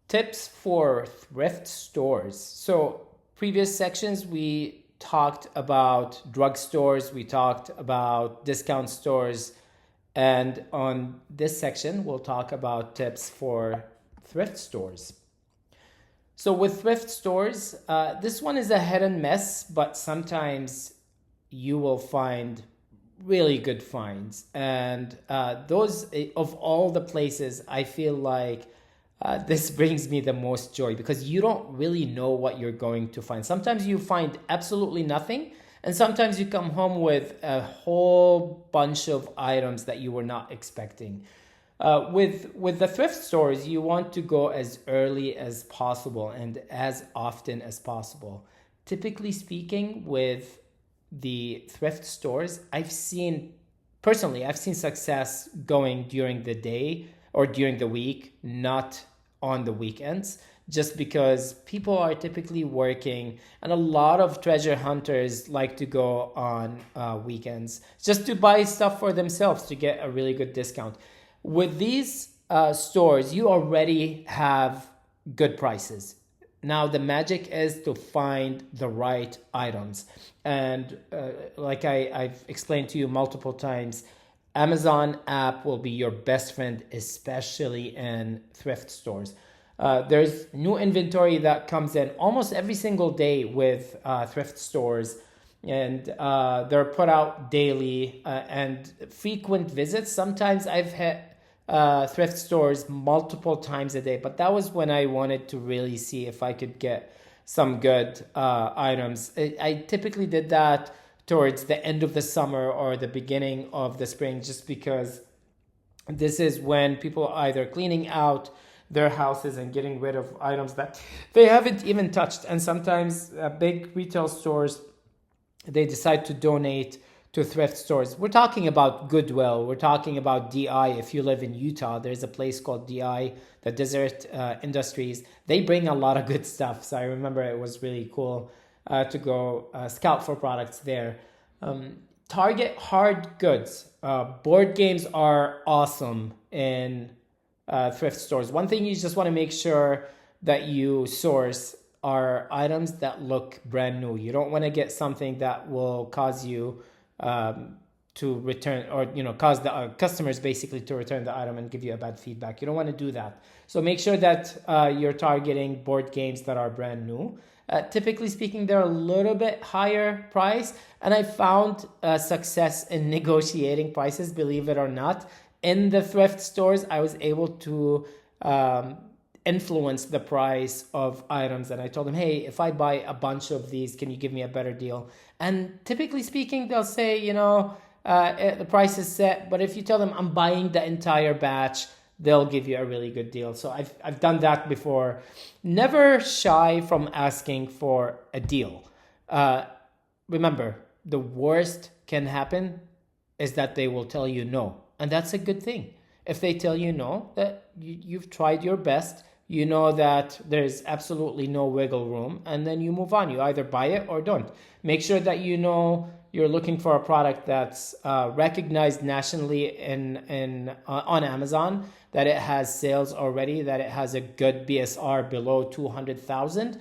Tips for thrift stores. So previous sections we talked about drugstores, we talked about discount stores, and on this section we'll talk about tips for thrift stores. So with thrift stores, this one is a hit and miss, but sometimes you will find really good finds. And those, of all the places, I feel like this brings me the most joy because you don't really know what you're going to find. Sometimes you find absolutely nothing, and sometimes you come home with a whole bunch of items that you were not expecting. With the thrift stores, you want to go as early as possible and as often as possible. Typically speaking, with the thrift stores, I've seen success going during the day or during the week, not on the weekends, just because people are typically working, and a lot of treasure hunters like to go on weekends just to buy stuff for themselves to get a really good discount. With these stores, you already have good prices. Now, the magic is to find the right items. And like I've explained to you multiple times, Amazon app will be your best friend, especially in thrift stores. There's new inventory that comes in almost every single day with thrift stores, and they're put out daily and frequent visits. Sometimes I've hit thrift stores multiple times a day, but that was when I wanted to really see if I could get some good items. I typically did that towards the end of the summer or the beginning of the spring, just because this is when people are either cleaning out their houses and getting rid of items that they haven't even touched. And sometimes big retail stores, they decide to donate to thrift stores. We're talking about Goodwill. We're talking about DI. If you live in Utah, there's a place called DI, the Desert Industries. They bring a lot of good stuff. So I remember it was really cool to go scout for products there. Target hard goods. Board games are awesome in thrift stores. One thing you just want to make sure that you source are items that look brand new. You don't want to get something that will cause you to return, or cause the customers basically to return the item and give you a bad feedback. You don't want to do that. So make sure that you're targeting board games that are brand new. Typically speaking, they're a little bit higher price, and I found success in negotiating prices, believe it or not. In the thrift stores, I was able to influence the price of items, and I told them, hey, if I buy a bunch of these, can you give me a better deal? And typically speaking, they'll say, the price is set, but if you tell them I'm buying the entire batch, they'll give you a really good deal. So I've done that before. Never shy from asking for a deal. Remember, the worst can happen is that they will tell you no. And that's a good thing. If they tell you no, that you've tried your best, you know that there's absolutely no wiggle room, and then you move on. You either buy it or don't. Make sure that you're looking for a product that's recognized nationally on Amazon, that it has sales already, that it has a good BSR below 200,000.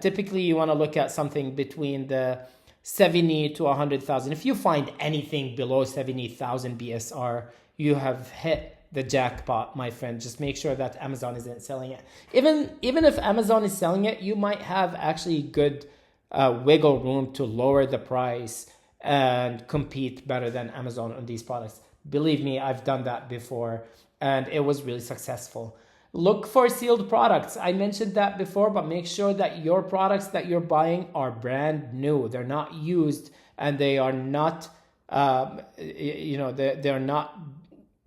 Typically, you want to look at something between the 70 to 100,000. If you find anything below 70,000 BSR, you have hit the jackpot, my friend. Just make sure that Amazon isn't selling it. Even if Amazon is selling it, you might have actually good wiggle room to lower the price and compete better than Amazon on these products. Believe me, I've done that before, and it was really successful. Look for sealed products. I mentioned that before, but make sure that your products that you're buying are brand new. They're not used, and they are not, they're not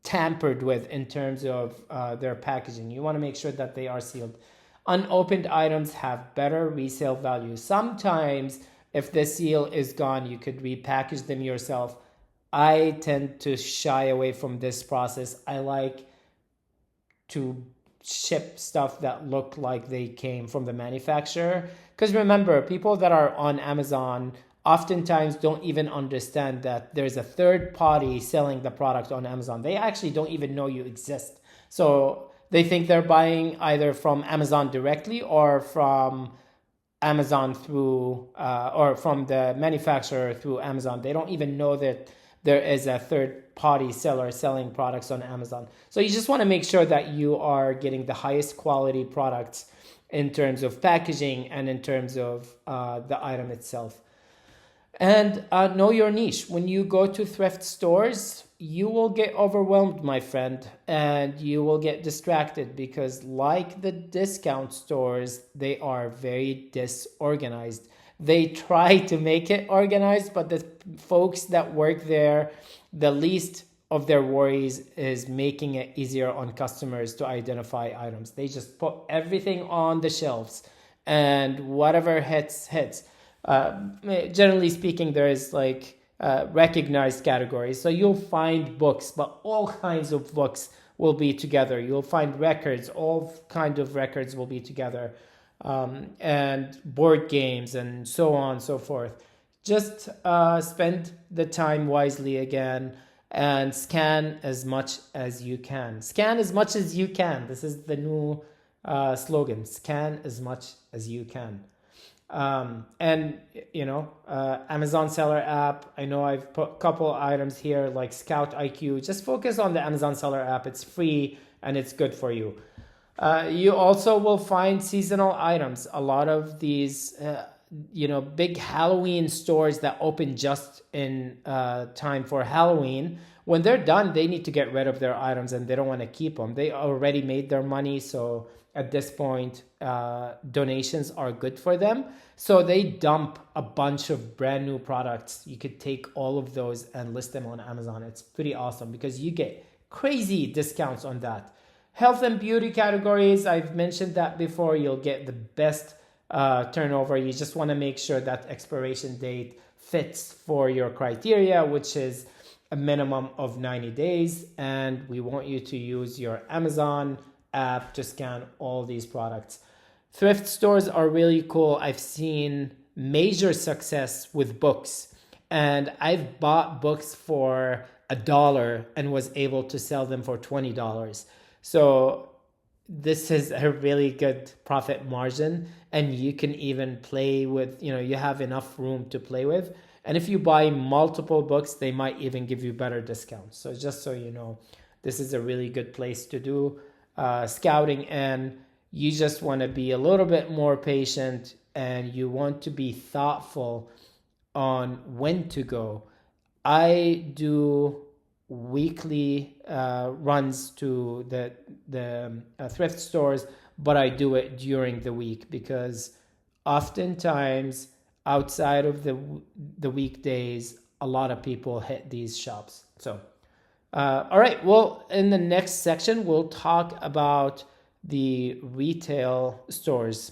tampered with in terms of their packaging. You want to make sure that they are sealed. Unopened items have better resale value. Sometimes, if the seal is gone, you could repackage them yourself. I tend to shy away from this process. I like to ship stuff that look like they came from the manufacturer. Because remember, people that are on Amazon oftentimes don't even understand that there's a third party selling the product on Amazon. They actually don't even know you exist. So they think they're buying either from Amazon directly or from Amazon through or from the manufacturer through Amazon. They don't even know that there is a third party seller selling products on Amazon. So you just want to make sure that you are getting the highest quality products in terms of packaging and in terms of the item itself. And know your niche. When you go to thrift stores, you will get overwhelmed, my friend, and you will get distracted because, like the discount stores, they are very disorganized. They try to make it organized, but the folks that work there, the least of their worries is making it easier on customers to identify items. They just put everything on the shelves, and whatever hits. Generally speaking, there is like recognized categories. So you'll find books, but all kinds of books will be together. You'll find records, all kinds of records will be together, and board games and so on and so forth. Just spend the time wisely again and scan as much as you can. Scan as much as you can. This is the new slogan. Scan as much as you can. And Amazon Seller app. I know I've put a couple items here like Scout IQ. Just focus on the Amazon Seller app. It's free and it's good for you. You also will find seasonal items. A lot of these, big Halloween stores that open just in time for Halloween. When they're done, they need to get rid of their items and they don't want to keep them. They already made their money, so at this point, donations are good for them. So they dump a bunch of brand new products. You could take all of those and list them on Amazon. It's pretty awesome because you get crazy discounts on that. Health and beauty categories, I've mentioned that before. You'll get the best turnover. You just want to make sure that expiration date fits for your criteria, which is a minimum of 90 days. And we want you to use your Amazon app to scan all these products. Thrift stores are really cool. I've seen major success with books, and I've bought books for $1 and was able to sell them for $20. So this is a really good profit margin, and you can even play with, you have enough room to play with. And if you buy multiple books, they might even give you better discounts. So just so you know, this is a really good place to do scouting, and you just want to be a little bit more patient and you want to be thoughtful on when to go. I do weekly runs to the thrift stores, but I do it during the week because oftentimes outside of the weekdays, a lot of people hit these shops. So all right, well, in the next section, we'll talk about the retail stores.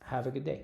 Have a good day.